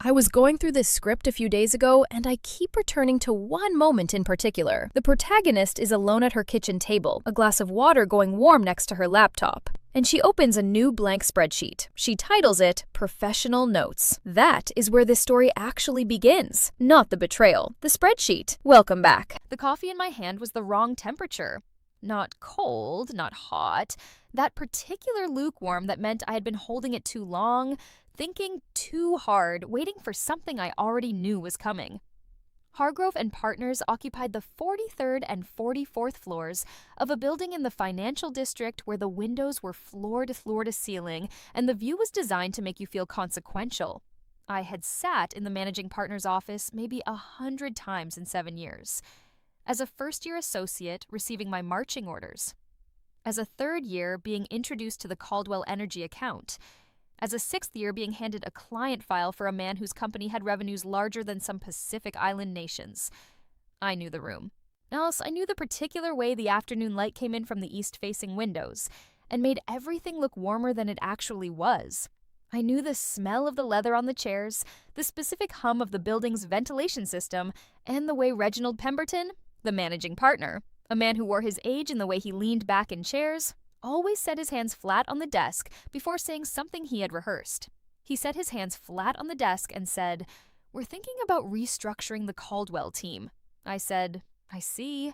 I was going through this script a few days ago, and I keep returning to one moment in particular. The protagonist is alone at her kitchen table, a glass of water going warm next to her laptop. And she opens a new blank spreadsheet. She titles it Professional Notes. That is where this story actually begins. Not the betrayal, the spreadsheet. Welcome back. The coffee in my hand was the wrong temperature. Not cold, not hot. That particular lukewarm that meant I had been holding it too long, thinking too hard, waiting for something I already knew was coming. Hargrove and Partners occupied the 43rd and 44th floors of a building in the financial district where the windows were floor to ceiling and the view was designed to make you feel consequential. I had sat in the managing partner's office maybe 100 times in 7 years. As a first-year associate, receiving my marching orders. As a third year, being introduced to the Caldwell Energy account. As a sixth year, being handed a client file for a man whose company had revenues larger than some Pacific Island nations. I knew the room. Else, I knew the particular way the afternoon light came in from the east-facing windows and made everything look warmer than it actually was. I knew the smell of the leather on the chairs, the specific hum of the building's ventilation system, and the way Reginald Pemberton, the managing partner, a man who wore his age in the way he leaned back in chairs, always set his hands flat on the desk before saying something he had rehearsed. He set his hands flat on the desk and said, "We're thinking about restructuring the Caldwell team." I said, "I see."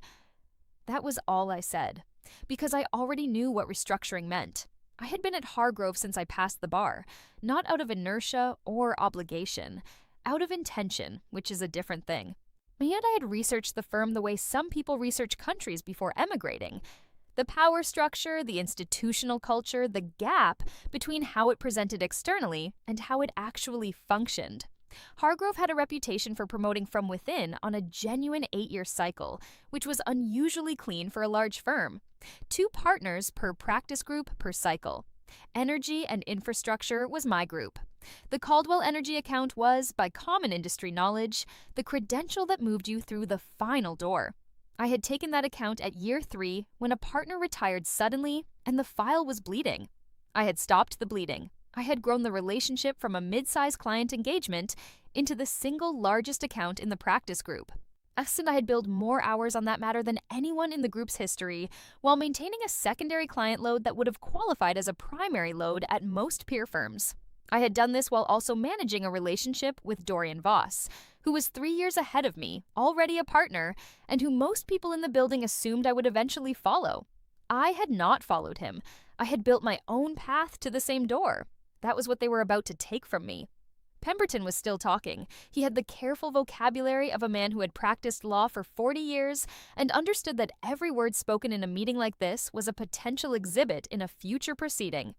That was all I said, because I already knew what restructuring meant. I had been at Hargrove since I passed the bar, not out of inertia or obligation, out of intention, which is a different thing. And yet I had researched the firm the way some people research countries before emigrating. The power structure, the institutional culture, the gap between how it presented externally and how it actually functioned. Hargrove had a reputation for promoting from within on a genuine 8-year cycle, which was unusually clean for a large firm. 2 partners per practice group per cycle. Energy and infrastructure was my group. The Caldwell Energy account was, by common industry knowledge, the credential that moved you through the final door. I had taken that account at year 3 when a partner retired suddenly and the file was bleeding. I had stopped the bleeding. I had grown the relationship from a mid-sized client engagement into the single largest account in the practice group. And I had billed more hours on that matter than anyone in the group's history, while maintaining a secondary client load that would have qualified as a primary load at most peer firms. I had done this while also managing a relationship with Dorian Voss, who was 3 years ahead of me, already a partner, and who most people in the building assumed I would eventually follow. I had not followed him. I had built my own path to the same door. That was what they were about to take from me. Pemberton was still talking. He had the careful vocabulary of a man who had practiced law for 40 years and understood that every word spoken in a meeting like this was a potential exhibit in a future proceeding.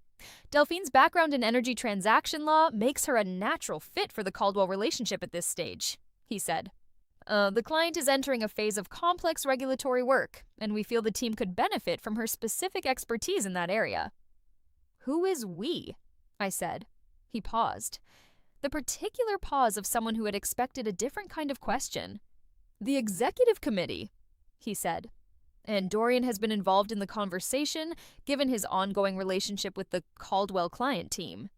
Delphine's background in energy transaction law makes her a natural fit for the Caldwell relationship at this stage, he said. The client is entering a phase of complex regulatory work, and we feel the team could benefit from her specific expertise in that area. Who is we? I said. He paused. The particular pause of someone who had expected a different kind of question. The executive committee, he said. And Dorian has been involved in the conversation, given his ongoing relationship with the Caldwell client team.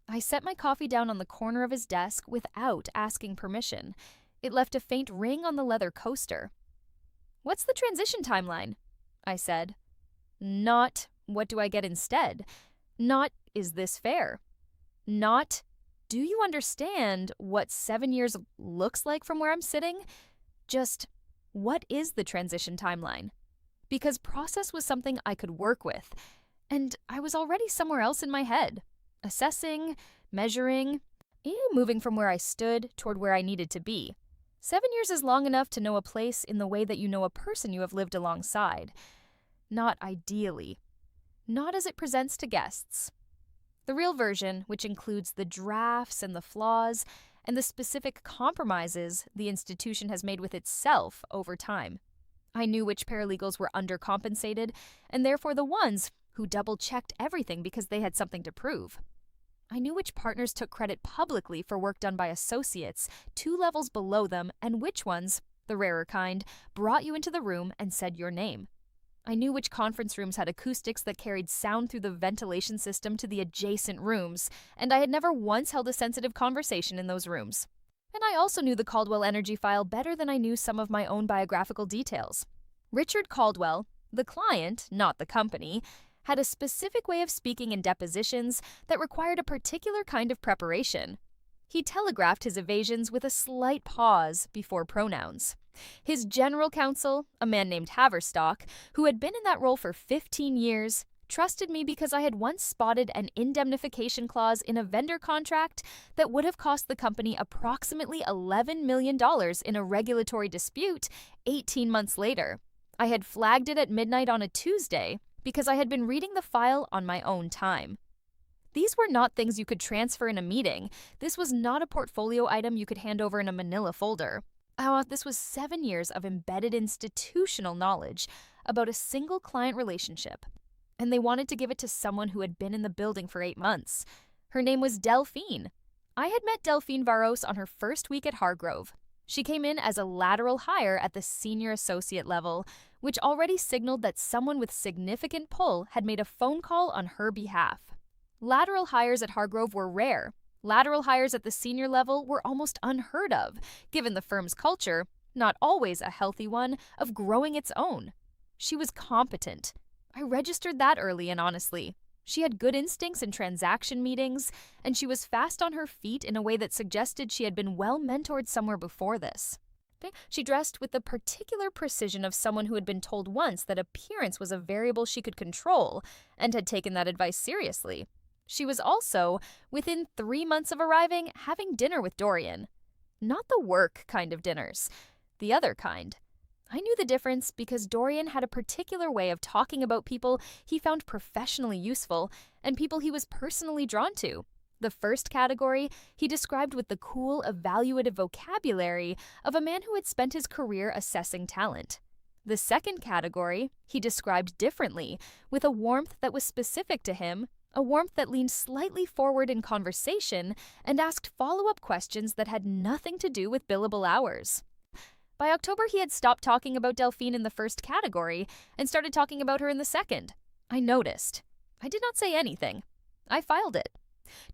I set my coffee down on the corner of his desk without asking permission. It left a faint ring on the leather coaster. What's the transition timeline? I said. Not, what do I get instead? Not, is this fair? Not, do you understand what 7 years looks like from where I'm sitting? Just, what is the transition timeline? Because process was something I could work with, and I was already somewhere else in my head, assessing, measuring, and moving from where I stood toward where I needed to be. 7 years is long enough to know a place in the way that you know a person you have lived alongside. Not ideally. Not as it presents to guests. The real version, which includes the drafts and the flaws, and the specific compromises the institution has made with itself over time. I knew which paralegals were undercompensated, and therefore the ones who double-checked everything because they had something to prove. I knew which partners took credit publicly for work done by associates 2 levels below them, and which ones, the rarer kind, brought you into the room and said your name. I knew which conference rooms had acoustics that carried sound through the ventilation system to the adjacent rooms, and I had never once held a sensitive conversation in those rooms. And I also knew the Caldwell Energy file better than I knew some of my own biographical details. Richard Caldwell, the client, not the company, had a specific way of speaking in depositions that required a particular kind of preparation. He telegraphed his evasions with a slight pause before pronouns. His general counsel, a man named Haverstock, who had been in that role for 15 years, trusted me because I had once spotted an indemnification clause in a vendor contract that would have cost the company approximately $11 million in a regulatory dispute 18 months later. I had flagged it at midnight on a Tuesday because I had been reading the file on my own time. These were not things you could transfer in a meeting. This was not a portfolio item you could hand over in a manila folder. This was 7 years of embedded institutional knowledge about a single client relationship. And they wanted to give it to someone who had been in the building for 8 months. Her name was Delphine. I had met Delphine Varos on her first week at Hargrove. She came in as a lateral hire at the senior associate level, which already signaled that someone with significant pull had made a phone call on her behalf. Lateral hires at Hargrove were rare. Lateral hires at the senior level were almost unheard of, given the firm's culture, not always a healthy one, of growing its own. She was competent. I registered that early and honestly. She had good instincts in transaction meetings, and she was fast on her feet in a way that suggested she had been well mentored somewhere before this. She dressed with the particular precision of someone who had been told once that appearance was a variable she could control, and had taken that advice seriously. She was also, within 3 months of arriving, having dinner with Dorian. Not the work kind of dinners, the other kind. I knew the difference because Dorian had a particular way of talking about people he found professionally useful and people he was personally drawn to. The first category he described with the cool, evaluative vocabulary of a man who had spent his career assessing talent. The second category he described differently, with a warmth that was specific to him, a warmth that leaned slightly forward in conversation and asked follow-up questions that had nothing to do with billable hours. By October, he had stopped talking about Delphine in the first category and started talking about her in the second. I noticed. I did not say anything. I filed it.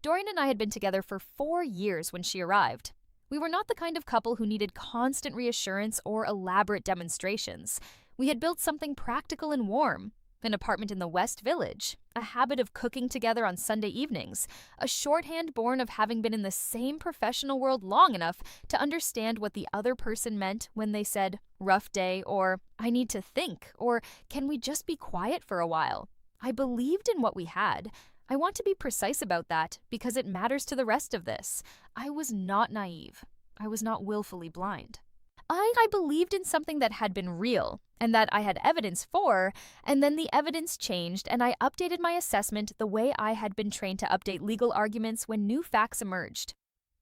Dorian and I had been together for 4 years when she arrived. We were not the kind of couple who needed constant reassurance or elaborate demonstrations. We had built something practical and warm. An apartment in the West Village, a habit of cooking together on Sunday evenings, a shorthand born of having been in the same professional world long enough to understand what the other person meant when they said, rough day, or I need to think, or can we just be quiet for a while? I believed in what we had. I want to be precise about that because it matters to the rest of this. I was not naive. I was not willfully blind. I believed in something that had been real and that I had evidence for, and then the evidence changed and I updated my assessment the way I had been trained to update legal arguments when new facts emerged.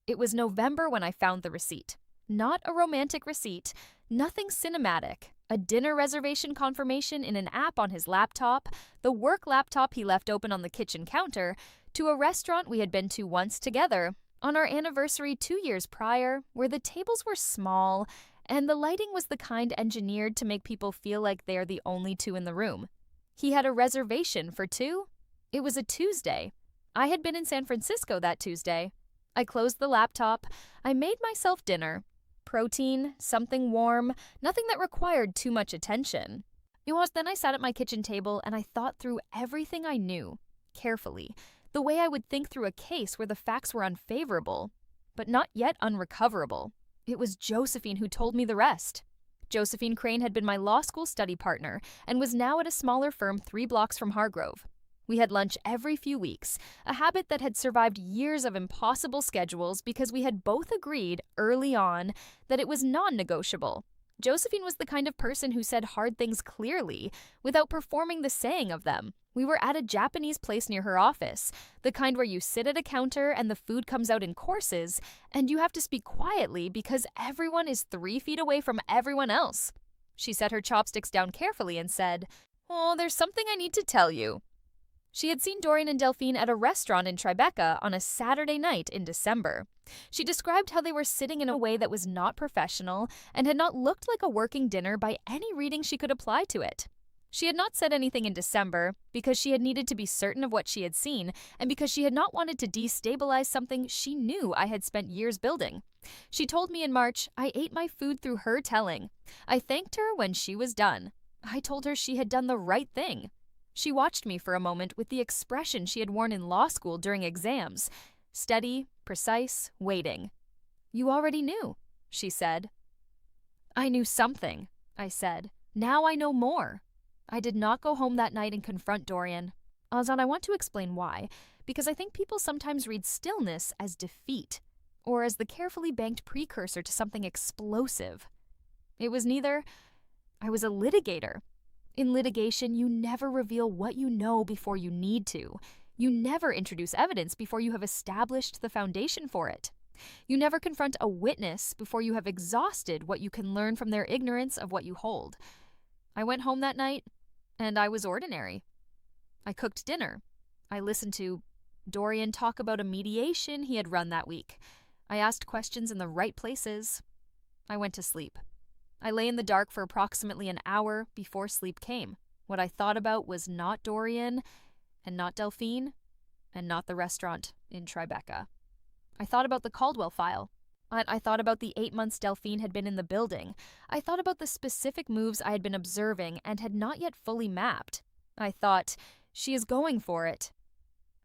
It was November when I found the receipt. Not a romantic receipt, nothing cinematic. A dinner reservation confirmation in an app on his laptop, the work laptop he left open on the kitchen counter, to a restaurant we had been to once together, on our anniversary 2 years prior, where the tables were small and the lighting was the kind engineered to make people feel like they are the only two in the room. He had a reservation for 2. It was a Tuesday. I had been in San Francisco that Tuesday. I closed the laptop. I made myself dinner. Protein, something warm, nothing that required too much attention. Then I sat at my kitchen table and I thought through everything I knew, carefully, the way I would think through a case where the facts were unfavorable, but not yet unrecoverable. It was Josephine who told me the rest. Josephine Crane had been my law school study partner and was now at a smaller firm 3 blocks from Hargrove. We had lunch every few weeks, a habit that had survived years of impossible schedules because we had both agreed early on that it was non-negotiable. Josephine was the kind of person who said hard things clearly without performing the saying of them. We were at a Japanese place near her office, the kind where you sit at a counter and the food comes out in courses, and you have to speak quietly because everyone is 3 feet away from everyone else. She set her chopsticks down carefully and said, "Oh, there's something I need to tell you." She had seen Dorian and Delphine at a restaurant in Tribeca on a Saturday night in December. She described how they were sitting in a way that was not professional and had not looked like a working dinner by any reading she could apply to it. She had not said anything in December because she had needed to be certain of what she had seen and because she had not wanted to destabilize something she knew I had spent years building. She told me in March I ate my food through her telling. I thanked her when she was done. I told her she had done the right thing. She watched me for a moment with the expression she had worn in law school during exams. Steady, precise, waiting. "You already knew," she said. "I knew something," I said. "Now I know more." I did not go home that night and confront Dorian. Azan, I want to explain why, because I think people sometimes read stillness as defeat, or as the carefully banked precursor to something explosive. It was neither. I was a litigator. In litigation, you never reveal what you know before you need to. You never introduce evidence before you have established the foundation for it. You never confront a witness before you have exhausted what you can learn from their ignorance of what you hold. I went home that night, and I was ordinary. I cooked dinner. I listened to Dorian talk about a mediation he had run that week. I asked questions in the right places. I went to sleep. I lay in the dark for approximately an hour before sleep came. What I thought about was not Dorian, and not Delphine, and not the restaurant in Tribeca. I thought about the Caldwell file. I thought about the 8 months Delphine had been in the building. I thought about the specific moves I had been observing and had not yet fully mapped. I thought, she is going for it.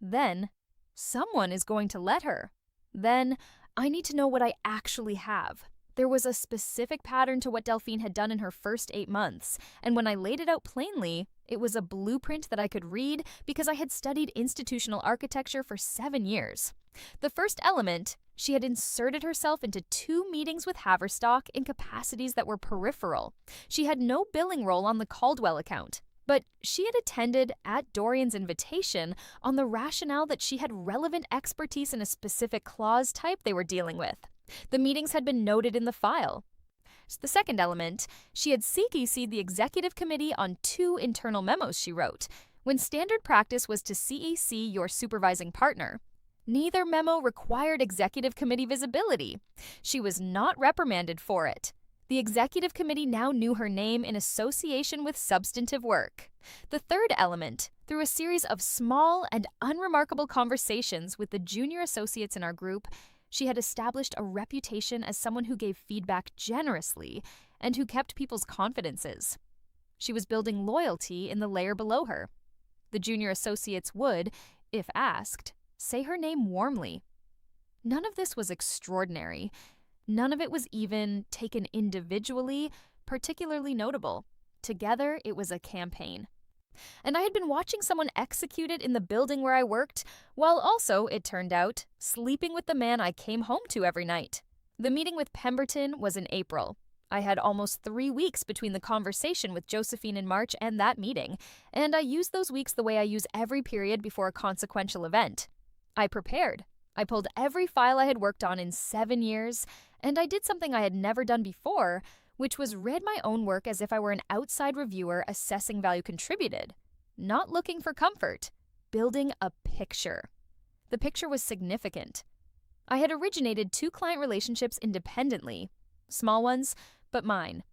Then, someone is going to let her. Then, I need to know what I actually have. There was a specific pattern to what Delphine had done in her first 8 months, and when I laid it out plainly, it was a blueprint that I could read because I had studied institutional architecture for 7 years. The first element, she had inserted herself into 2 meetings with Haverstock in capacities that were peripheral. She had no billing role on the Caldwell account, but she had attended at Dorian's invitation on the rationale that she had relevant expertise in a specific clause type they were dealing with. The meetings had been noted in the file. The second element, she had CEC'd the executive committee on 2 internal memos she wrote, when standard practice was to CEC your supervising partner. Neither memo required executive committee visibility. She was not reprimanded for it. The executive committee now knew her name in association with substantive work. The third element, through a series of small and unremarkable conversations with the junior associates in our group, she had established a reputation as someone who gave feedback generously and who kept people's confidences. She was building loyalty in the layer below her. The junior associates would, if asked, say her name warmly. None of this was extraordinary. None of it was even, taken individually, particularly notable. Together, it was a campaign. And I had been watching someone execute it in the building where I worked, while also, it turned out, sleeping with the man I came home to every night. The meeting with Pemberton was in April. I had almost 3 weeks between the conversation with Josephine in March and that meeting, and I used those weeks the way I use every period before a consequential event. I prepared. I pulled every file I had worked on in 7 years, and I did something I had never done before, which was read my own work as if I were an outside reviewer assessing value contributed. Not looking for comfort, building a picture. The picture was significant. I had originated 2 client relationships independently, small ones, but mine.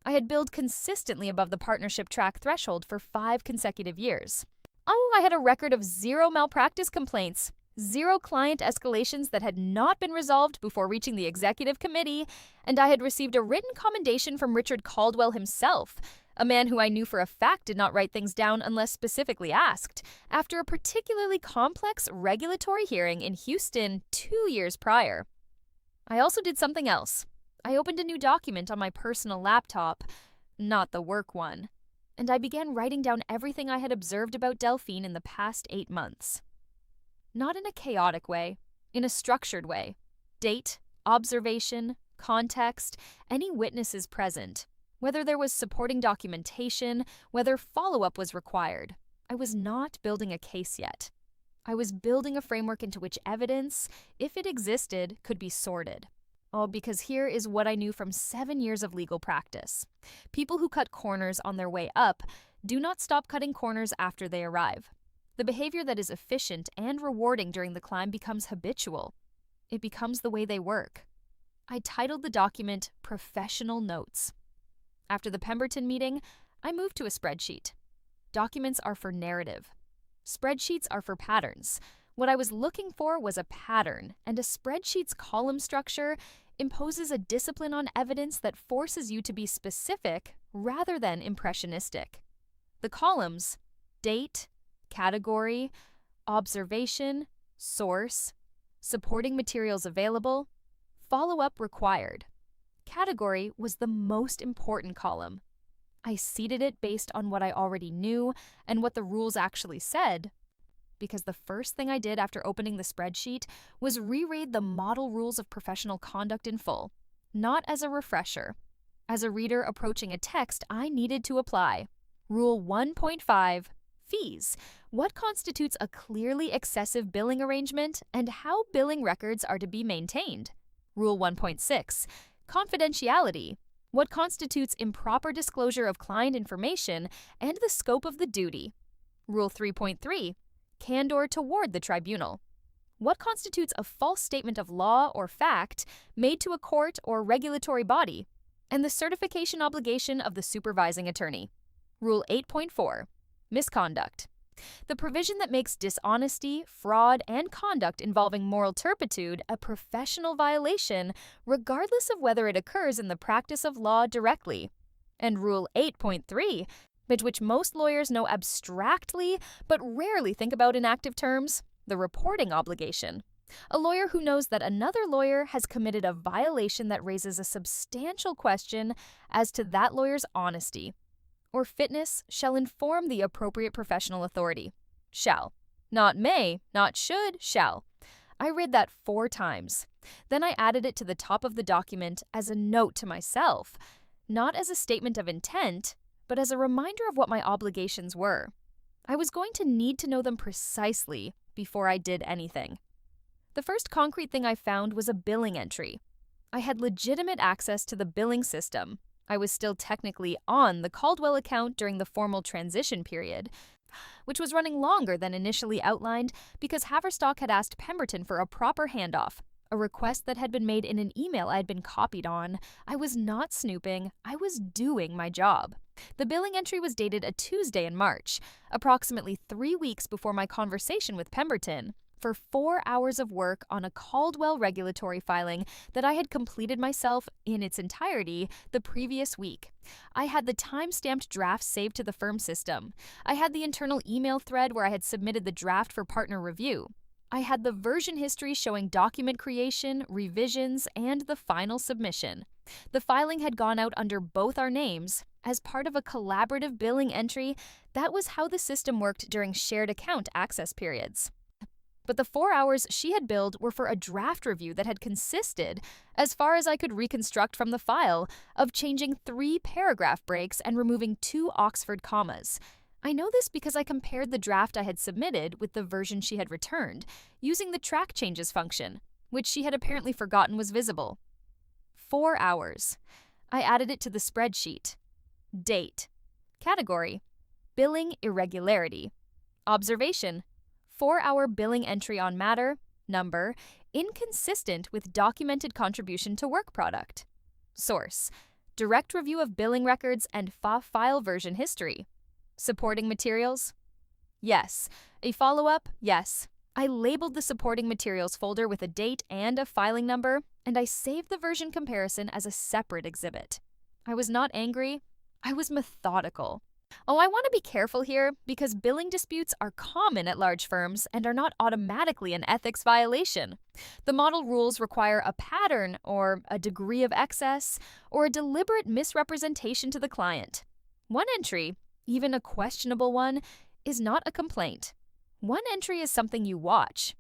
I had billed consistently above the partnership track threshold for 5 consecutive years. Oh, I had a record of 0 malpractice complaints, 0 client escalations that had not been resolved before reaching the executive committee, and I had received a written commendation from Richard Caldwell himself, a man who I knew for a fact did not write things down unless specifically asked, after a particularly complex regulatory hearing in Houston 2 years prior. I also did something else. I opened a new document on my personal laptop, not the work one, and I began writing down everything I had observed about Delphine in the past 8 months. Not in a chaotic way, in a structured way. Date, observation, context, any witnesses present, whether there was supporting documentation, whether follow-up was required. I was not building a case yet. I was building a framework into which evidence, if it existed, could be sorted. Oh, because here is what I knew from 7 years of legal practice. People who cut corners on their way up do not stop cutting corners after they arrive. The behavior that is efficient and rewarding during the climb becomes habitual. It becomes the way they work. I titled the document Professional Notes. After the Pemberton meeting, I moved to a spreadsheet. Documents are for narrative. Spreadsheets are for patterns. What I was looking for was a pattern, and a spreadsheet's column structure imposes a discipline on evidence that forces you to be specific rather than impressionistic. The columns: date, category, observation, source, supporting materials available, follow-up required. Category was the most important column. I seeded it based on what I already knew and what the rules actually said, because the first thing I did after opening the spreadsheet was reread the model rules of professional conduct in full, not as a refresher. As a reader approaching a text, I needed to apply. Rule 1.5, Fees. What constitutes a clearly excessive billing arrangement and how billing records are to be maintained? Rule 1.6, Confidentiality. What constitutes improper disclosure of client information and the scope of the duty? Rule 3.3, Candor toward the tribunal. What constitutes a false statement of law or fact made to a court or regulatory body, and the certification obligation of the supervising attorney? Rule 8.4, Misconduct. The provision that makes dishonesty, fraud, and conduct involving moral turpitude a professional violation, regardless of whether it occurs in the practice of law directly. And Rule 8.3, which most lawyers know abstractly but rarely think about in active terms, the reporting obligation. A lawyer who knows that another lawyer has committed a violation that raises a substantial question as to that lawyer's honesty or fitness shall inform the appropriate professional authority. Shall. Not may, not should, shall. I read that 4 times. Then I added it to the top of the document as a note to myself, not as a statement of intent, but as a reminder of what my obligations were. I was going to need to know them precisely before I did anything. The first concrete thing I found was a billing entry. I had legitimate access to the billing system. I was still technically on the Caldwell account during the formal transition period, which was running longer than initially outlined because Haverstock had asked Pemberton for a proper handoff, a request that had been made in an email I had been copied on. I was not snooping, I was doing my job. The billing entry was dated a Tuesday in March, approximately 3 weeks before my conversation with Pemberton, for 4 hours of work on a Caldwell regulatory filing that I had completed myself in its entirety the previous week. I had the time-stamped draft saved to the firm system. I had the internal email thread where I had submitted the draft for partner review. I had the version history showing document creation, revisions, and the final submission. The filing had gone out under both our names as part of a collaborative billing entry. That was how the system worked during shared account access periods. But the 4 hours she had billed were for a draft review that had consisted, as far as I could reconstruct from the file, of changing 3 paragraph breaks and removing 2 Oxford commas. I know this because I compared the draft I had submitted with the version she had returned, using the track changes function, which she had apparently forgotten was visible. 4 hours. I added it to the spreadsheet. Date. Category: billing irregularity. Observation: 4-hour billing entry on matter, number, inconsistent with documented contribution to work product. Source: direct review of billing records and FA file version history. Supporting materials? Yes. A follow-up? Yes. I labeled the supporting materials folder with a date and a filing number, and I saved the version comparison as a separate exhibit. I was not angry. I was methodical. Oh, I want to be careful here because billing disputes are common at large firms and are not automatically an ethics violation. The model rules require a pattern or a degree of excess or a deliberate misrepresentation to the client. One entry, even a questionable one, is not a complaint. One entry is something you watch.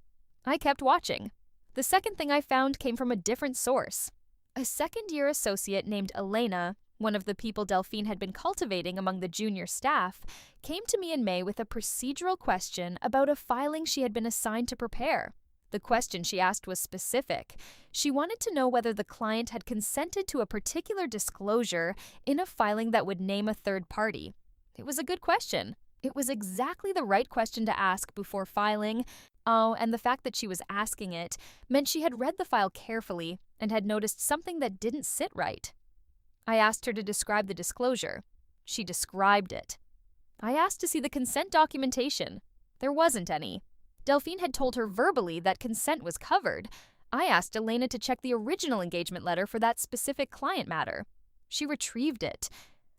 I kept watching. The second thing I found came from a different source. A second-year associate named Elena, one of the people Delphine had been cultivating among the junior staff, came to me in May with a procedural question about a filing she had been assigned to prepare. The question she asked was specific. She wanted to know whether the client had consented to a particular disclosure in a filing that would name a third party. It was a good question. It was exactly the right question to ask before filing. Oh, and the fact that she was asking it meant she had read the file carefully and had noticed something that didn't sit right. I asked her to describe the disclosure. She described it. I asked to see the consent documentation. There wasn't any. Delphine had told her verbally that consent was covered. I asked Elena to check the original engagement letter for that specific client matter. She retrieved it.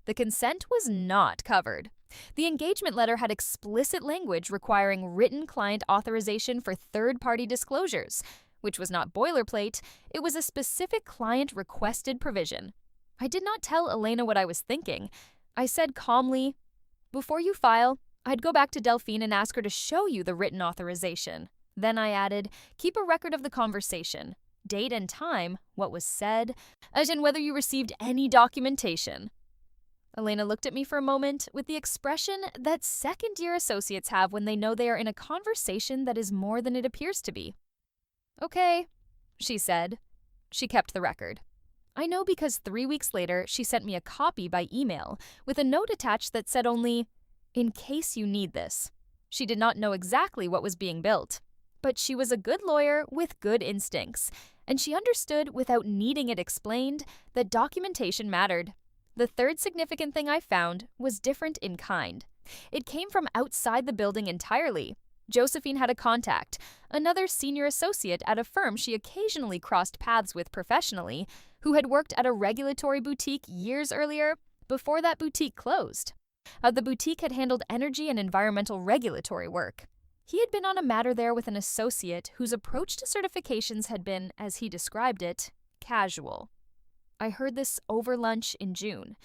The consent was not covered. The engagement letter had explicit language requiring written client authorization for third-party disclosures, which was not boilerplate. It was a specific client-requested provision. I did not tell Elena what I was thinking. I said calmly, "Before you file, I'd go back to Delphine and ask her to show you the written authorization." Then I added, "Keep a record of the conversation, date and time, what was said, and whether you received any documentation." Elena looked at me for a moment with the expression that second-year associates have when they know they are in a conversation that is more than it appears to be. "Okay," she said. She kept the record. I know because 3 weeks later, she sent me a copy by email with a note attached that said only, "In case you need this." She did not know exactly what was being built, but she was a good lawyer with good instincts, and she understood without needing it explained that documentation mattered. The third significant thing I found was different in kind. It came from outside the building entirely. Josephine had a contact, another senior associate at a firm she occasionally crossed paths with professionally, who had worked at a regulatory boutique years earlier, before that boutique closed. The boutique had handled energy and environmental regulatory work. He had been on a matter there with an associate whose approach to certifications had been, as he described it, casual. I heard this over lunch in June.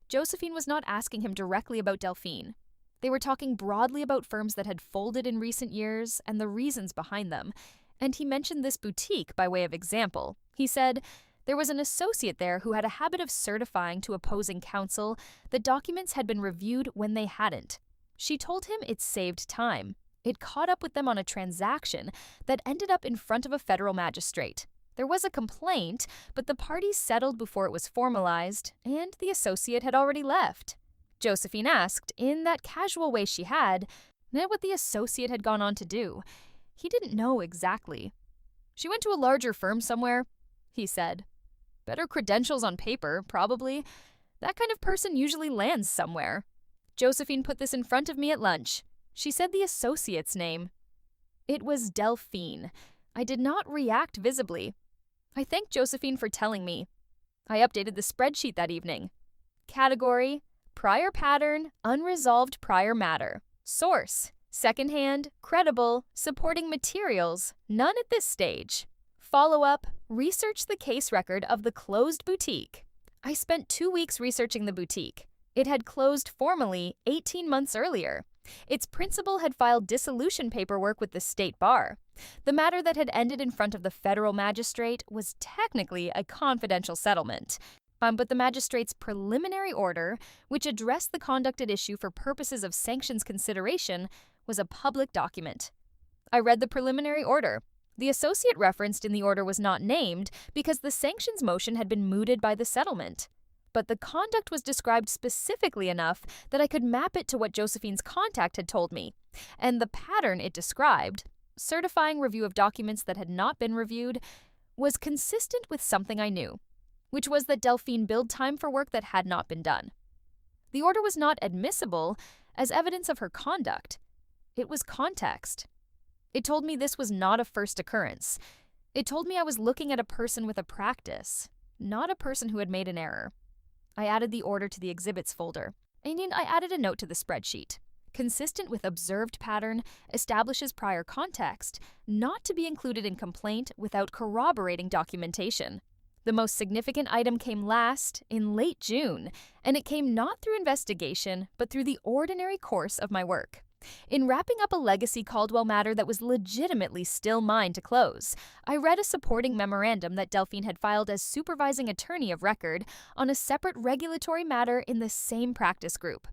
Josephine was not asking him directly about Delphine. They were talking broadly about firms that had folded in recent years and the reasons behind them, and he mentioned this boutique by way of example. He said, there was an associate there who had a habit of certifying to opposing counsel that documents had been reviewed when they hadn't. She told him it saved time. It caught up with them on a transaction that ended up in front of a federal magistrate. There was a complaint, but the parties settled before it was formalized, and the associate had already left. Josephine asked, in that casual way she had, what the associate had gone on to do. He didn't know exactly. "She went to a larger firm somewhere," he said. "Better credentials on paper, probably. That kind of person usually lands somewhere." Josephine put this in front of me at lunch. She said the associate's name. It was Delphine. I did not react visibly. I thanked Josephine for telling me. I updated the spreadsheet that evening. Category: prior pattern, unresolved prior matter. Source: secondhand, credible, supporting materials, none at this stage. Follow-up: research the case record of the closed boutique. I spent 2 weeks researching the boutique. It had closed formally 18 months earlier. Its principal had filed dissolution paperwork with the state bar. The matter that had ended in front of the federal magistrate was technically a confidential settlement. But the magistrate's preliminary order, which addressed the conduct at issue for purposes of sanctions consideration, was a public document. I read the preliminary order. The associate referenced in the order was not named because the sanctions motion had been mooted by the settlement. But the conduct was described specifically enough that I could map it to what Josephine's contact had told me. And the pattern it described, certifying review of documents that had not been reviewed, was consistent with something I knew, which was that Delphine billed time for work that had not been done. The order was not admissible as evidence of her conduct. It was context. It told me this was not a first occurrence. It told me I was looking at a person with a practice, not a person who had made an error. I added the order to the exhibits folder. I added a note to the spreadsheet. Consistent with observed pattern, establishes prior context, not to be included in complaint without corroborating documentation. The most significant item came last, in late June, and it came not through investigation, but through the ordinary course of my work. In wrapping up a legacy Caldwell matter that was legitimately still mine to close, I read a supporting memorandum that Delphine had filed as supervising attorney of record on a separate regulatory matter in the same practice group.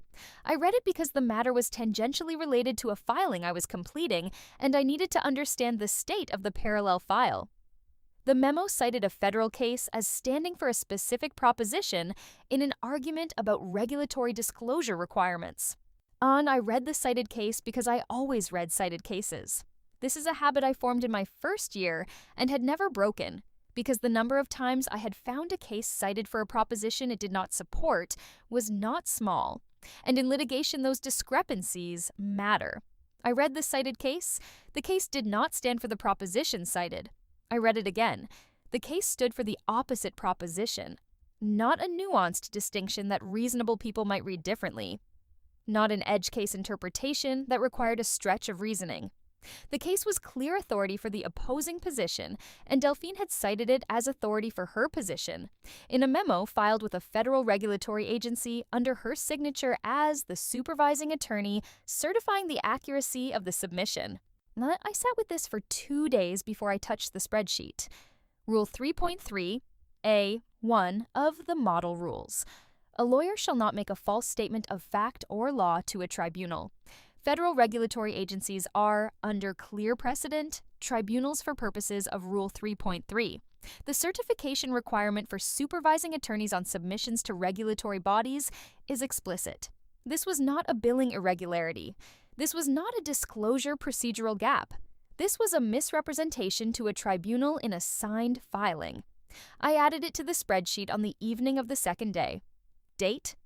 I read it because the matter was tangentially related to a filing I was completing, and I needed to understand the state of the parallel file. The memo cited a federal case as standing for a specific proposition in an argument about regulatory disclosure requirements. I read the cited case because I always read cited cases. This is a habit I formed in my first year and had never broken, because the number of times I had found a case cited for a proposition it did not support was not small. And in litigation, those discrepancies matter. I read the cited case. The case did not stand for the proposition cited. I read it again. The case stood for the opposite proposition, not a nuanced distinction that reasonable people might read differently, not an edge case interpretation that required a stretch of reasoning. The case was clear authority for the opposing position, and Delphine had cited it as authority for her position in a memo filed with a federal regulatory agency under her signature as the supervising attorney certifying the accuracy of the submission. I sat with this for 2 days before I touched the spreadsheet. Rule 3.3A1 of the Model Rules. A lawyer shall not make a false statement of fact or law to a tribunal. Federal regulatory agencies are, under clear precedent, tribunals for purposes of Rule 3.3. The certification requirement for supervising attorneys on submissions to regulatory bodies is explicit. This was not a billing irregularity. This was not a disclosure procedural gap. This was a misrepresentation to a tribunal in a signed filing. I added it to the spreadsheet on the evening of the second day. Date,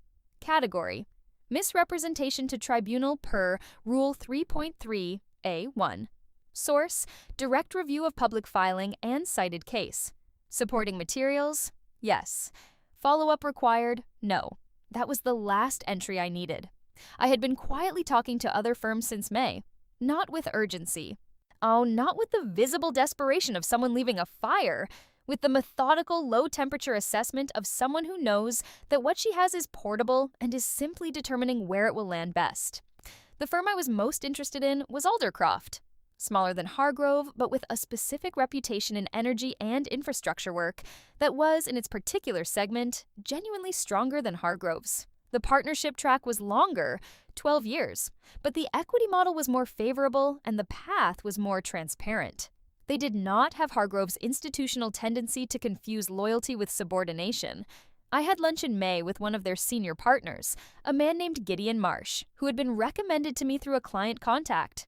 category, misrepresentation to tribunal per Rule 3.3A1. Source, direct review of public filing and cited case. Supporting materials, yes. Follow-up required, no. That was the last entry I needed. I had been quietly talking to other firms since May, not with urgency. Oh, not with the visible desperation of someone leaving a fire, with the methodical low-temperature assessment of someone who knows that what she has is portable and is simply determining where it will land best. The firm I was most interested in was Aldercroft. Smaller than Hargrove, but with a specific reputation in energy and infrastructure work that was, in its particular segment, genuinely stronger than Hargrove's. The partnership track was longer, 12 years, but the equity model was more favorable and the path was more transparent. They did not have Hargrove's institutional tendency to confuse loyalty with subordination. I had lunch in May with one of their senior partners, a man named Gideon Marsh, who had been recommended to me through a client contact.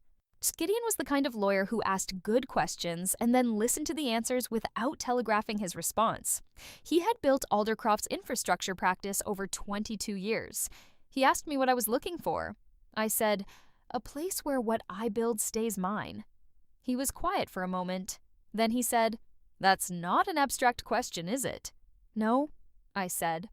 Gideon was the kind of lawyer who asked good questions and then listened to the answers without telegraphing his response. He had built Aldercroft's infrastructure practice over 22 years. He asked me what I was looking for. I said, "A place where what I build stays mine." He was quiet for a moment. Then he said, "That's not an abstract question, is it?" "No," I said.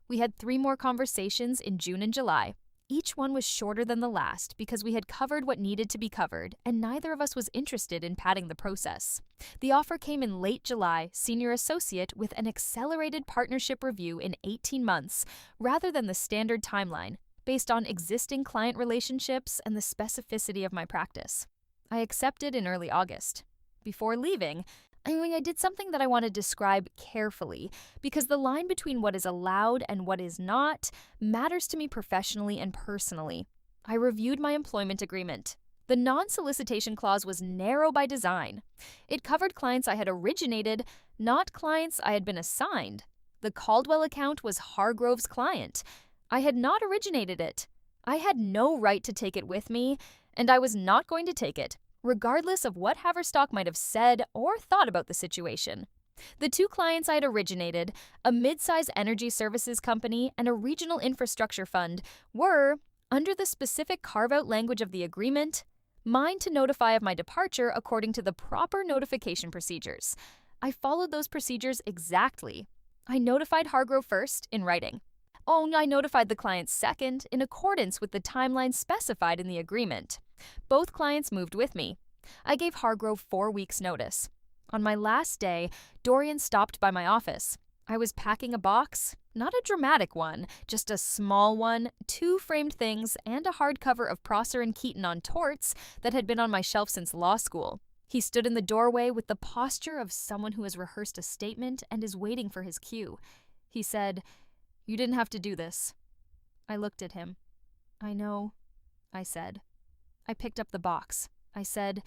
We had 3 more conversations in June and July. Each one was shorter than the last because we had covered what needed to be covered, and neither of us was interested in padding the process. The offer came in late July, senior associate with an accelerated partnership review in 18 months, rather than the standard timeline, based on existing client relationships and the specificity of my practice. I accepted in early August. Before leaving, I did something that I want to describe carefully because the line between what is allowed and what is not matters to me professionally and personally. I reviewed my employment agreement. The non-solicitation clause was narrow by design. It covered clients I had originated, not clients I had been assigned. The Caldwell account was Hargrove's client. I had not originated it. I had no right to take it with me, and I was not going to take it, regardless of what Haverstock might have said or thought about the situation. The 2 clients I had originated, a mid-size energy services company and a regional infrastructure fund, were, under the specific carve-out language of the agreement, mine to notify of my departure according to the proper notification procedures. I followed those procedures exactly. I notified Hargrove first, in writing. I notified the client second, in accordance with the timeline specified in the agreement. Both clients moved with me. I gave Hargrove 4 weeks' notice. On my last day, Dorian stopped by my office. I was packing a box, not a dramatic one, just a small one, 2 framed things, and a hardcover of Prosser and Keaton on torts that had been on my shelf since law school. He stood in the doorway with the posture of someone who has rehearsed a statement and is waiting for his cue. He said, "You didn't have to do this." I looked at him. "I know," I said. I picked up the box. I said,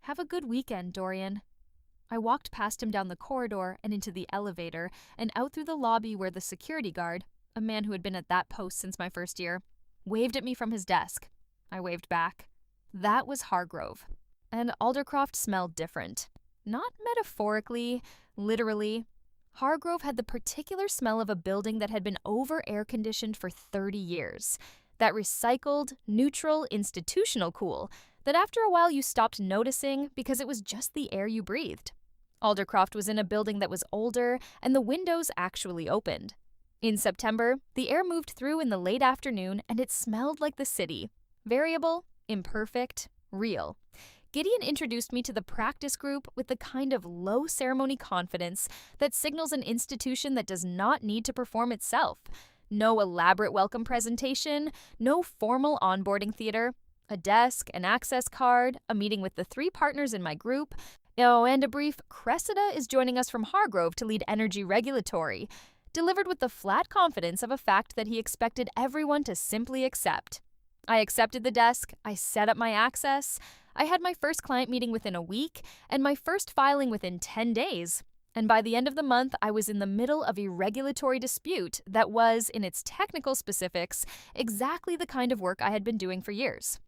"Have a good weekend, Dorian." I walked past him down the corridor and into the elevator and out through the lobby where the security guard, a man who had been at that post since my first year, waved at me from his desk. I waved back. That was Hargrove. And Aldercroft smelled different. Not metaphorically, literally. Hargrove had the particular smell of a building that had been over-air conditioned for 30 years. That recycled, neutral, institutional cool that after a while you stopped noticing because it was just the air you breathed. Aldercroft was in a building that was older and the windows actually opened. In September, the air moved through in the late afternoon and it smelled like the city. Variable, imperfect, real. Gideon introduced me to the practice group with the kind of low-ceremony confidence that signals an institution that does not need to perform itself. No elaborate welcome presentation, no formal onboarding theater, a desk, an access card, a meeting with the 3 partners in my group, and a brief "Cressida is joining us from Hargrove to lead energy regulatory," delivered with the flat confidence of a fact that he expected everyone to simply accept. I accepted the desk, I set up my access, I had my first client meeting within a week, and my first filing within 10 days. And by the end of the month, I was in the middle of a regulatory dispute that was, in its technical specifics, exactly the kind of work I had been doing for years.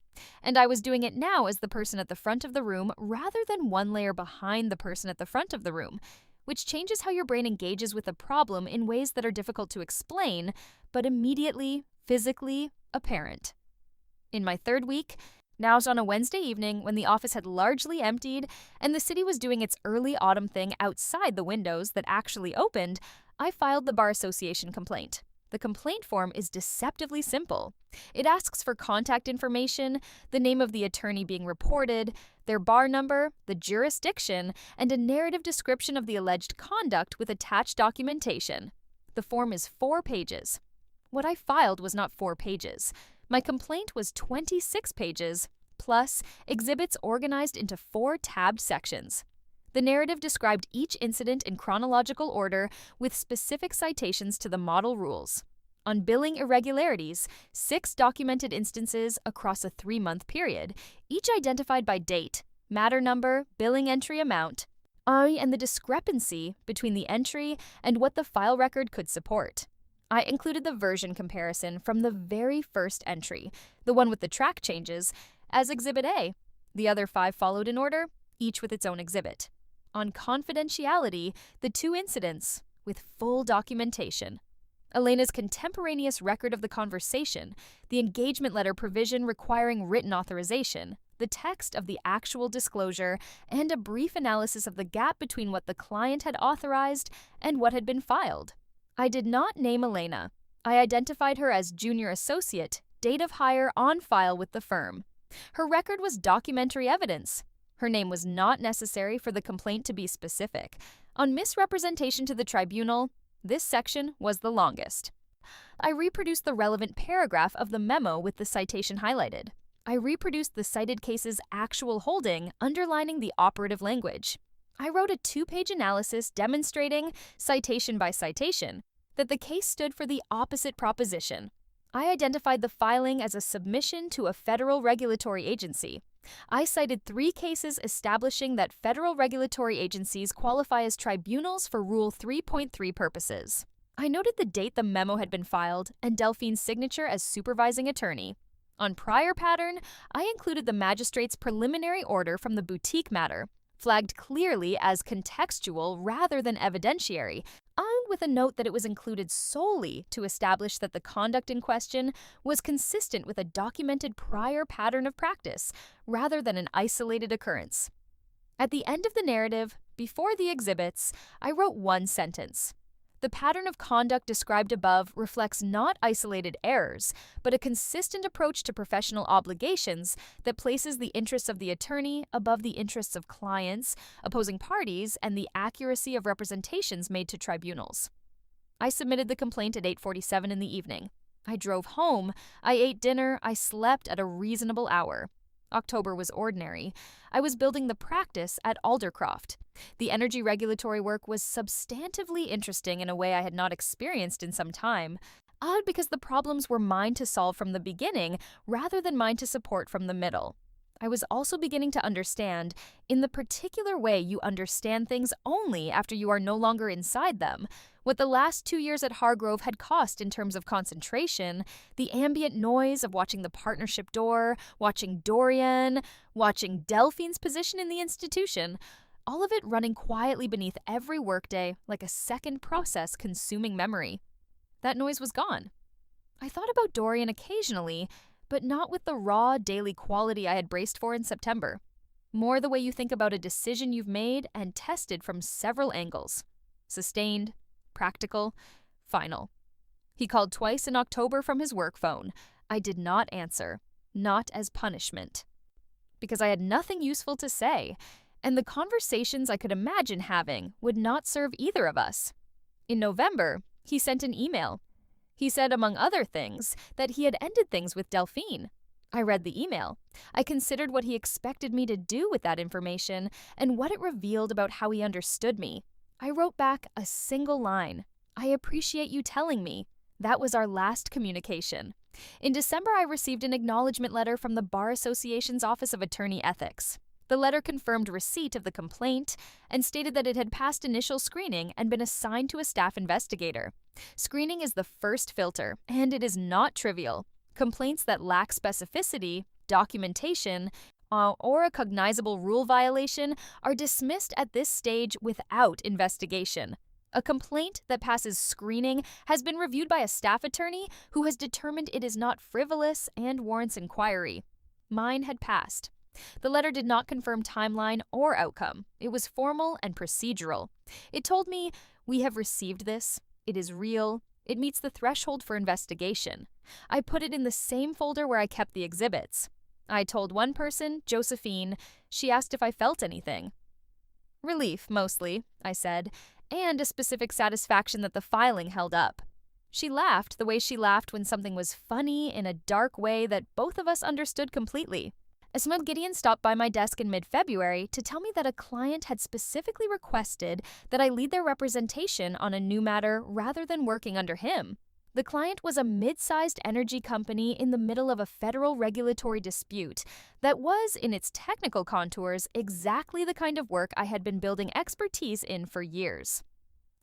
And I was doing it now as the person at the front of the room rather than one layer behind the person at the front of the room, which changes how your brain engages with a problem in ways that are difficult to explain, but immediately, physically apparent. In my 3rd week, now on a Wednesday evening when the office had largely emptied and the city was doing its early autumn thing outside the windows that actually opened, I filed the Bar Association complaint. The complaint form is deceptively simple. It asks for contact information, the name of the attorney being reported, their bar number, the jurisdiction, and a narrative description of the alleged conduct with attached documentation. The form is 4 pages. What I filed was not 4 pages. My complaint was 26 pages, plus exhibits organized into 4 tabbed sections. The narrative described each incident in chronological order with specific citations to the model rules. On billing irregularities, 6 documented instances across a 3-month period, each identified by date, matter number, billing entry amount, and the discrepancy between the entry and what the file record could support. I included the version comparison from the very first entry, the one with the track changes, as Exhibit A. The other 5 followed in order, each with its own exhibit. On confidentiality, the 2 incidents, with full documentation. Elena's contemporaneous record of the conversation, the engagement letter provision requiring written authorization, the text of the actual disclosure, and a brief analysis of the gap between what the client had authorized and what had been filed. I did not name Elena. I identified her as junior associate, date of hire on file with the firm. Her record was documentary evidence. Her name was not necessary for the complaint to be specific. On misrepresentation to the tribunal, this section was the longest. I reproduced the relevant paragraph of the memo with the citation highlighted. I reproduced the cited case's actual holding, underlining the operative language. I wrote a 2-page analysis demonstrating, citation by citation, that the case stood for the opposite proposition. I identified the filing as a submission to a federal regulatory agency. I cited 3 cases establishing that federal regulatory agencies qualify as tribunals for Rule 3.3 purposes. I noted the date the memo had been filed and Delphine's signature as supervising attorney. On prior pattern, I included the magistrate's preliminary order from the boutique matter, flagged clearly as contextual rather than evidentiary, and with a note that it was included solely to establish that the conduct in question was consistent with a documented prior pattern of practice, rather than an isolated occurrence. At the end of the narrative, before the exhibits, I wrote 1 sentence. The pattern of conduct described above reflects not isolated errors, but a consistent approach to professional obligations that places the interests of the attorney above the interests of clients, opposing parties, and the accuracy of representations made to tribunals. I submitted the complaint at 8:47 in the evening. I drove home, I ate dinner, I slept at a reasonable hour. October was ordinary. I was building the practice at Aldercroft. The energy regulatory work was substantively interesting in a way I had not experienced in some time, because the problems were mine to solve from the beginning rather than mine to support from the middle. I was also beginning to understand, in the particular way you understand things only after you are no longer inside them, what the last 2 years at Hargrove had cost in terms of concentration, the ambient noise of watching the partnership door, watching Dorian, watching Delphine's position in the institution, all of it running quietly beneath every workday like a second process consuming memory. That noise was gone. I thought about Dorian occasionally, but not with the raw daily quality I had braced for in September. More the way you think about a decision you've made and tested from several angles. Sustained, practical, final. He called twice in October from his work phone. I did not answer, not as punishment. Because I had nothing useful to say, and the conversations I could imagine having would not serve either of us. In November, he sent an email. He said, among other things, that he had ended things with Delphine. I read the email. I considered what he expected me to do with that information and what it revealed about how he understood me. I wrote back a single line. I appreciate you telling me. That was our last communication. In December, I received an acknowledgement letter from the Bar Association's Office of Attorney Ethics. The letter confirmed receipt of the complaint and stated that it had passed initial screening and been assigned to a staff investigator. Screening is the first filter, and it is not trivial. Complaints that lack specificity, documentation, or a cognizable rule violation are dismissed at this stage without investigation. A complaint that passes screening has been reviewed by a staff attorney who has determined it is not frivolous and warrants inquiry. Mine had passed. The letter did not confirm timeline or outcome. It was formal and procedural. It told me, we have received this. It is real. It meets the threshold for investigation. I put it in the same folder where I kept the exhibits. I told one person, Josephine. She asked if I felt anything. Relief, mostly, I said, and a specific satisfaction that the filing held up. She laughed the way she laughed when something was funny in a dark way that both of us understood completely. Esmed Gideon stopped by my desk in mid-February to tell me that a client had specifically requested that I lead their representation on a new matter rather than working under him. The client was a mid-sized energy company in the middle of a federal regulatory dispute that was, in its technical contours, exactly the kind of work I had been building expertise in for years.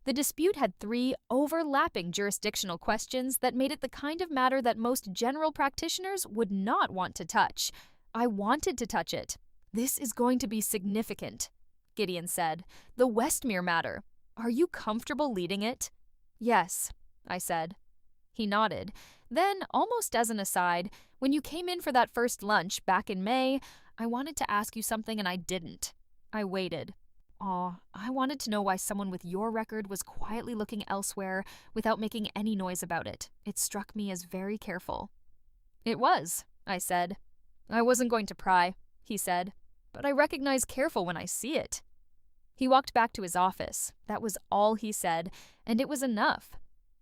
The dispute had 3 overlapping jurisdictional questions that made it the kind of matter that most general practitioners would not want to touch. I wanted to touch it. This is going to be significant, Gideon said. The Westmere matter. Are you comfortable leading it? Yes, I said. He nodded. Then, almost as an aside, when you came in for that first lunch back in May, I wanted to ask you something and I didn't. I waited. I wanted to know why someone with your record was quietly looking elsewhere without making any noise about it. It struck me as very careful. It was, I said. I wasn't going to pry, he said, but I recognize careful when I see it. He walked back to his office. That was all he said, and it was enough.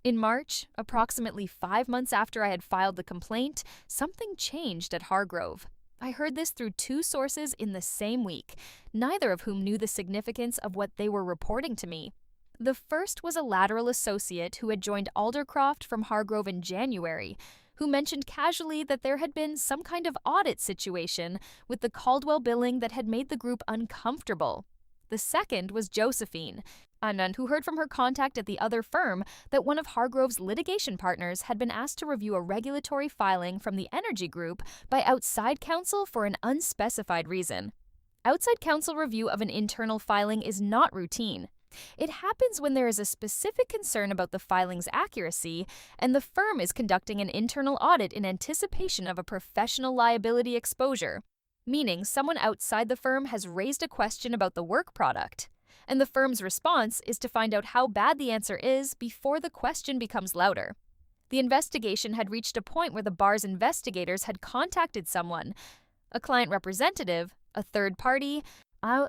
In March, approximately 5 months after I had filed the complaint, something changed at Hargrove. I heard this through 2 sources in the same week, neither of whom knew the significance of what they were reporting to me. The first was a lateral associate who had joined Aldercroft from Hargrove in January, who mentioned casually that there had been some kind of audit situation with the Caldwell billing that had made the group uncomfortable. The second was Josephine, and who heard from her contact at the other firm that one of Hargrove's litigation partners had been asked to review a regulatory filing from the energy group by outside counsel for an unspecified reason. Outside counsel review of an internal filing is not routine. It happens when there is a specific concern about the filing's accuracy, and the firm is conducting an internal audit in anticipation of a professional liability exposure, meaning someone outside the firm has raised a question about the work product, and the firm's response is to find out how bad the answer is before the question becomes louder. The investigation had reached a point where the bar's investigators had contacted someone, a client representative, a third party,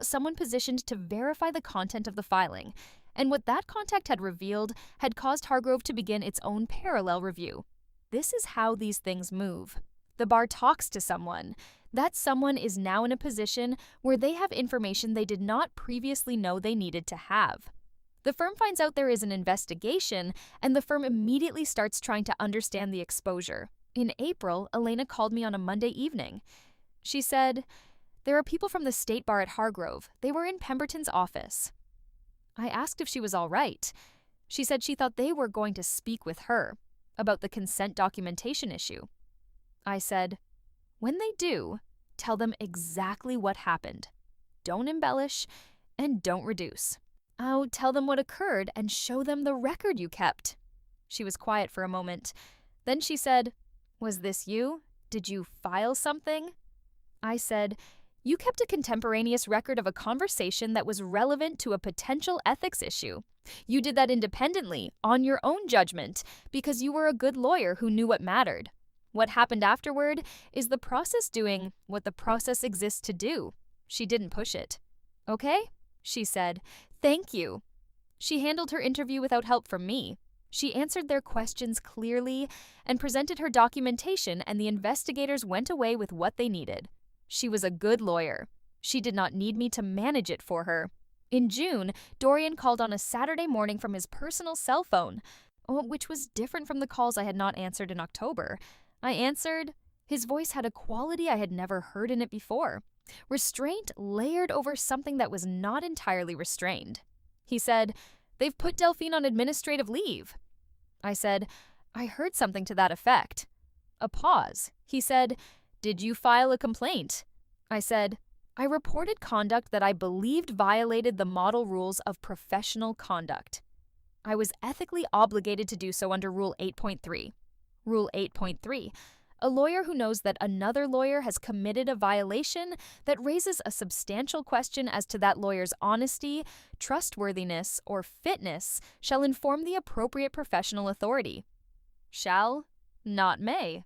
someone positioned to verify the content of the filing, and what that contact had revealed had caused Hargrove to begin its own parallel review. This is how these things move. The bar talks to someone. That someone is now in a position where they have information they did not previously know they needed to have. The firm finds out there is an investigation, and the firm immediately starts trying to understand the exposure. In April, Elena called me on a Monday evening. She said, "There are people from the state bar at Hargrove. They were in Pemberton's office." I asked if she was all right. She said she thought they were going to speak with her about the consent documentation issue. I said, "When they do, tell them exactly what happened. Don't embellish, and don't reduce. Oh, tell them what occurred and show them the record you kept." She was quiet for a moment. Then she said, "Was this you? Did you file something?" I said, "You kept a contemporaneous record of a conversation that was relevant to a potential ethics issue. You did that independently, on your own judgment, because you were a good lawyer who knew what mattered. What happened afterward is the process doing what the process exists to do." She didn't push it. "Okay?" she said. "Thank you." She handled her interview without help from me. She answered their questions clearly and presented her documentation, and the investigators went away with what they needed. She was a good lawyer. She did not need me to manage it for her. In June, Dorian called on a Saturday morning from his personal cell phone, which was different from the calls I had not answered in October. I answered. His voice had a quality I had never heard in it before. Restraint layered over something that was not entirely restrained. He said, "They've put Delphine on administrative leave." I said, "I heard something to that effect." A pause. He said, "Did you file a complaint?" I said, "I reported conduct that I believed violated the model rules of professional conduct. I was ethically obligated to do so under Rule 8.3. Rule 8.3. A lawyer who knows that another lawyer has committed a violation that raises a substantial question as to that lawyer's honesty, trustworthiness, or fitness shall inform the appropriate professional authority." Shall, not may.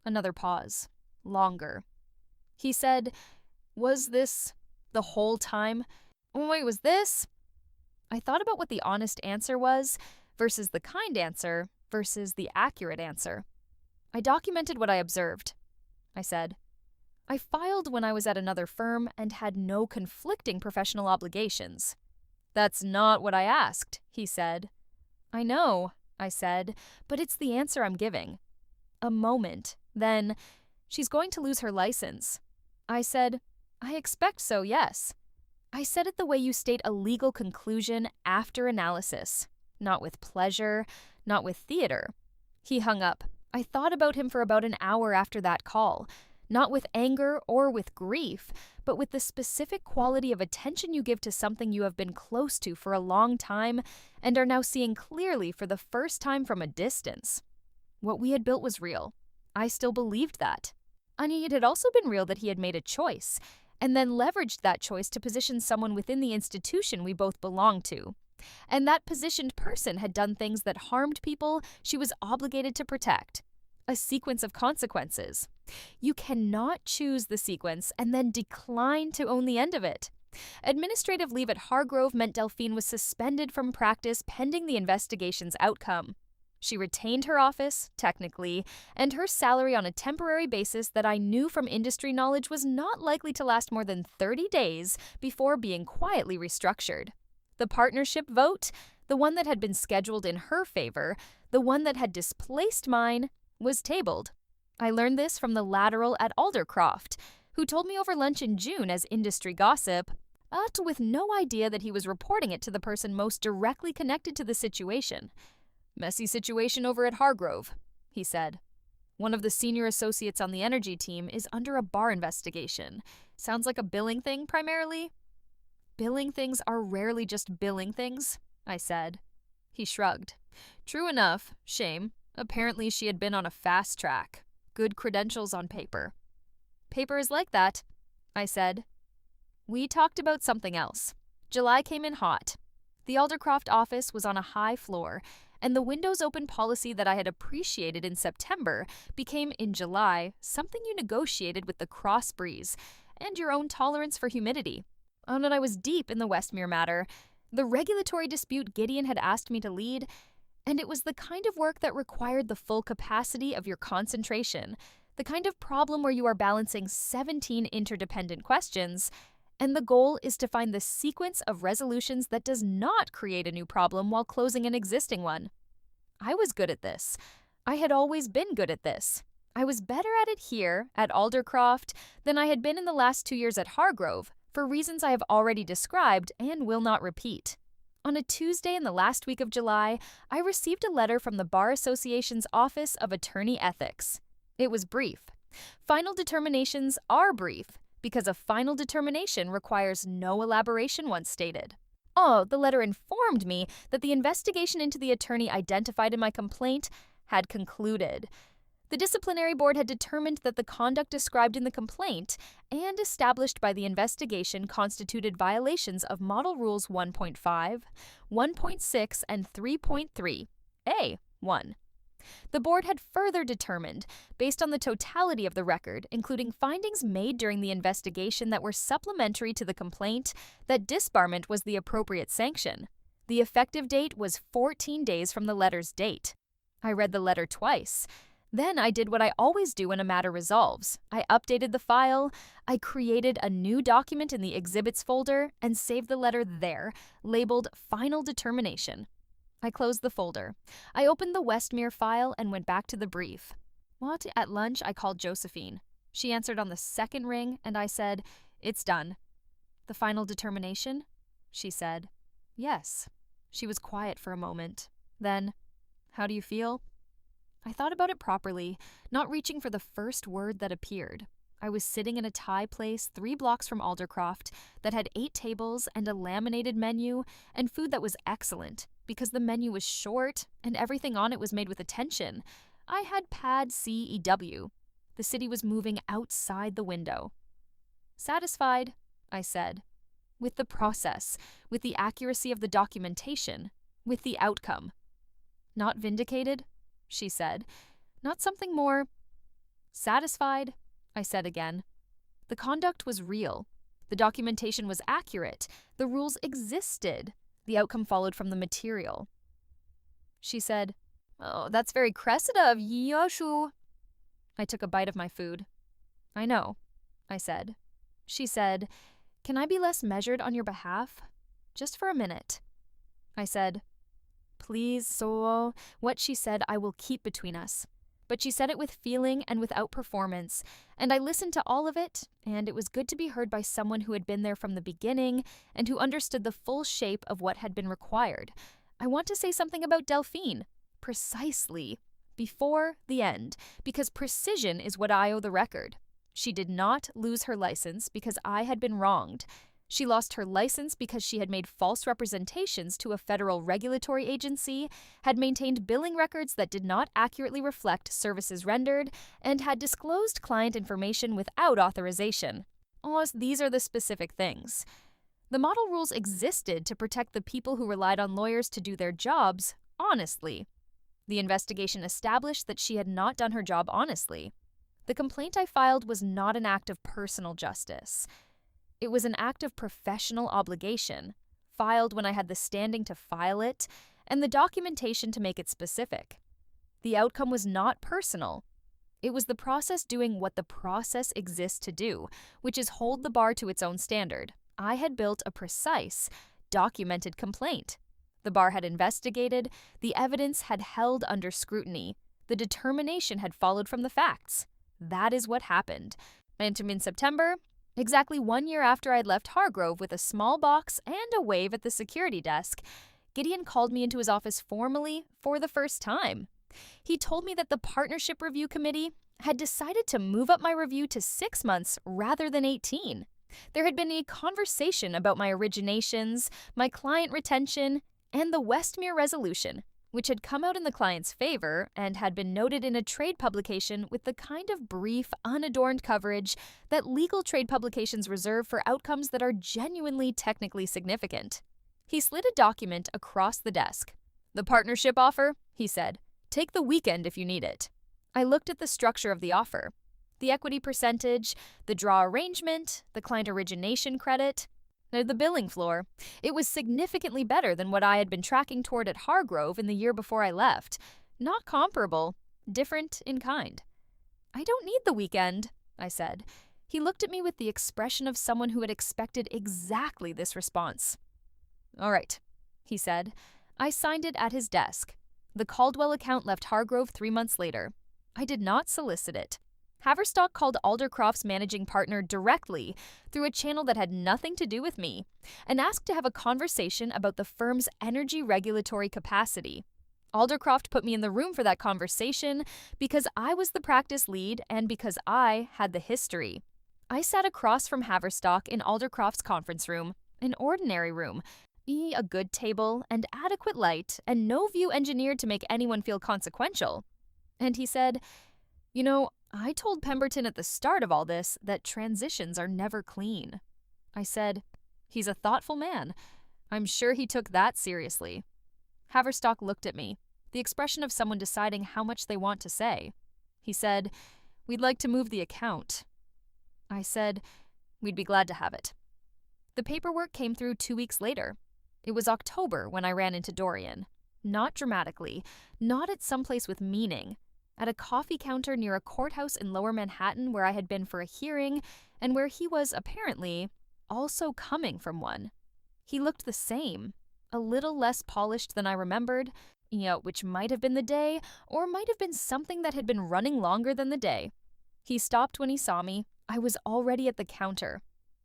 Another pause. Longer. He said, "Was this the whole time? Wait, was this?" I thought about what the honest answer was versus the kind answer versus the accurate answer. I documented what I observed. I said, "I filed when I was at another firm and had no conflicting professional obligations." "That's not what I asked," he said. "I know," I said, "but it's the answer I'm giving." A moment. Then, "She's going to lose her license." I said, "I expect so, yes." I said it the way you state a legal conclusion after analysis. Not with pleasure, not with theater. He hung up. I thought about him for about an hour after that call. Not with anger or with grief, but with the specific quality of attention you give to something you have been close to for a long time and are now seeing clearly for the first time from a distance. What we had built was real. I still believed that. And it had also been real that he had made a choice, and then leveraged that choice to position someone within the institution we both belonged to. And that positioned person had done things that harmed people she was obligated to protect. A sequence of consequences. You cannot choose the sequence and then decline to own the end of it. Administrative leave at Hargrove meant Delphine was suspended from practice pending the investigation's outcome. She retained her office, technically, and her salary on a temporary basis that I knew from industry knowledge was not likely to last more than 30 days before being quietly restructured. The partnership vote, the one that had been scheduled in her favor, the one that had displaced mine, was tabled. I learned this from the lateral at Aldercroft, who told me over lunch in June as industry gossip, but with no idea that he was reporting it to the person most directly connected to the situation. "Messy situation over at Hargrove," he said. "One of the senior associates on the energy team is under a bar investigation. Sounds like a billing thing, primarily?" "Billing things are rarely just billing things," I said. He shrugged. "True enough. Shame. Apparently she had been on a fast track. Good credentials on paper." "Paper is like that," I said. We talked about something else. July came in hot. The Aldercroft office was on a high floor, and the windows open policy that I had appreciated in September became, in July, something you negotiated with the cross breeze and your own tolerance for humidity. And I was deep in the Westmere matter, the regulatory dispute Gideon had asked me to lead, and it was the kind of work that required the full capacity of your concentration, the kind of problem where you are balancing 17 interdependent questions, and the goal is to find the sequence of resolutions that does not create a new problem while closing an existing one. I was good at this. I had always been good at this. I was better at it here, at Aldercroft, than I had been in the last 2 years at Hargrove, for reasons I have already described and will not repeat. On a Tuesday in the last week of July, I received a letter from the Bar Association's Office of Attorney Ethics. It was brief. Final determinations are brief, because a final determination requires no elaboration once stated. Oh, the letter informed me that the investigation into the attorney identified in my complaint had concluded. The disciplinary board had determined that the conduct described in the complaint and established by the investigation constituted violations of Model Rules 1.5, 1.6, and 3.3, A1. The board had further determined, based on the totality of the record, including findings made during the investigation that were supplementary to the complaint, that disbarment was the appropriate sanction. The effective date was 14 days from the letter's date. I read the letter twice. Then I did what I always do when a matter resolves. I updated the file, I created a new document in the Exhibits folder, and saved the letter there, labeled Final Determination. I closed the folder. I opened the Westmere file and went back to the brief. At lunch, I called Josephine. She answered on the second ring, and I said, "It's done." "The final determination?" she said. "Yes." She was quiet for a moment. Then, "How do you feel?" I thought about it properly, not reaching for the first word that appeared. I was sitting in a Thai place 3 blocks from Aldercroft that had 8 tables and a laminated menu and food that was excellent because the menu was short and everything on it was made with attention. I had pad CEW. The city was moving outside the window. "Satisfied," I said. With the process, with the accuracy of the documentation, with the outcome. "Not vindicated?" she said. "Not something more?" "Satisfied," I said again. The conduct was real. The documentation was accurate. The rules existed. The outcome followed from the material. She said, "Oh, that's very crescent of Yoshu." I took a bite of my food. "I know," I said. She said, "Can I be less measured on your behalf? Just for a minute." I said, "Please, so." What she said I will keep between us. But she said it with feeling and without performance, and I listened to all of it, and it was good to be heard by someone who had been there from the beginning and who understood the full shape of what had been required. I want to say something about Delphine. Precisely. Before the end, because precision is what I owe the record. She did not lose her license because I had been wronged. She lost her license because she had made false representations to a federal regulatory agency, had maintained billing records that did not accurately reflect services rendered, and had disclosed client information without authorization. These are the specific things. The model rules existed to protect the people who relied on lawyers to do their jobs honestly. The investigation established that she had not done her job honestly. The complaint I filed was not an act of personal justice. It was an act of professional obligation, filed when I had the standing to file it, and the documentation to make it specific. The outcome was not personal. It was the process doing what the process exists to do, which is hold the bar to its own standard. I had built a precise, documented complaint. The bar had investigated, the evidence had held under scrutiny, the determination had followed from the facts. That is what happened. And in September, exactly 1 year after I'd left Hargrove with a small box and a wave at the security desk, Gideon called me into his office formally for the first time. He told me that the Partnership Review Committee had decided to move up my review to 6 months rather than 18. There had been a conversation about my originations, my client retention, and the Westmere resolution, which had come out in the client's favor and had been noted in a trade publication with the kind of brief, unadorned coverage that legal trade publications reserve for outcomes that are genuinely technically significant. He slid a document across the desk. "The partnership offer," he said. "Take the weekend if you need it." I looked at the structure of the offer. The equity percentage, the draw arrangement, the client origination credit, the billing floor. It was significantly better than what I had been tracking toward at Hargrove in the year before I left. Not comparable, different in kind. "I don't need the weekend," I said. He looked at me with the expression of someone who had expected exactly this response. "All right," he said. I signed it at his desk. The Caldwell account left Hargrove 3 months later. I did not solicit it. Haverstock called Aldercroft's managing partner directly through a channel that had nothing to do with me and asked to have a conversation about the firm's energy regulatory capacity. Aldercroft put me in the room for that conversation because I was the practice lead and because I had the history. I sat across from Haverstock in Aldercroft's conference room, an ordinary room, a good table and adequate light, and no view engineered to make anyone feel consequential. And he said, "You know, I told Pemberton at the start of all this that transitions are never clean." I said, "He's a thoughtful man. I'm sure he took that seriously." Haverstock looked at me, the expression of someone deciding how much they want to say. He said, "We'd like to move the account." I said, "We'd be glad to have it." The paperwork came through 2 weeks later. It was October when I ran into Dorian. Not dramatically, not at someplace with meaning. At a coffee counter near a courthouse in Lower Manhattan where I had been for a hearing, and where he was, apparently, also coming from one. He looked the same, a little less polished than I remembered, which might have been the day, or might have been something that had been running longer than the day. He stopped when he saw me. I was already at the counter.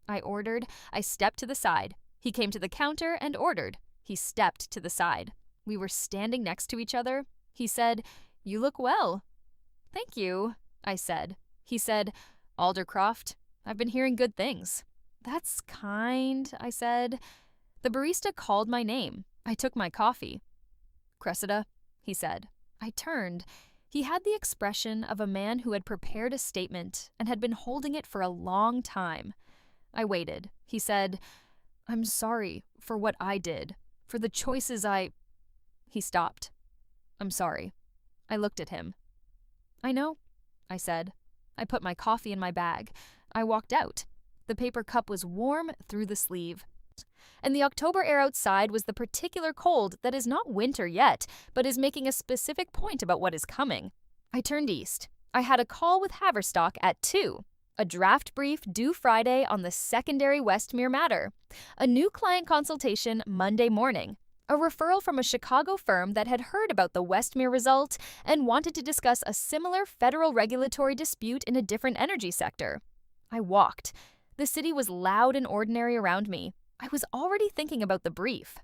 I ordered. I stepped to the side. He came to the counter and ordered. He stepped to the side. We were standing next to each other. He said, "You look well." "Thank you," I said. He said, "Aldercroft, I've been hearing good things." "That's kind," I said. The barista called my name. I took my coffee. "Cressida," he said. I turned. He had the expression of a man who had prepared a statement and had been holding it for a long time. I waited. He said, "I'm sorry for what I did, for the choices He stopped. "I'm sorry." I looked at him. "I know," I said. I put my coffee in my bag. I walked out. The paper cup was warm through the sleeve. And the October air outside was the particular cold that is not winter yet, but is making a specific point about what is coming. I turned east. I had a call with Haverstock at 2. A draft brief due Friday on the secondary Westmere matter. A new client consultation Monday morning. A referral from a Chicago firm that had heard about the Westmere result and wanted to discuss a similar federal regulatory dispute in a different energy sector. I walked. The city was loud and ordinary around me. I was already thinking about the brief.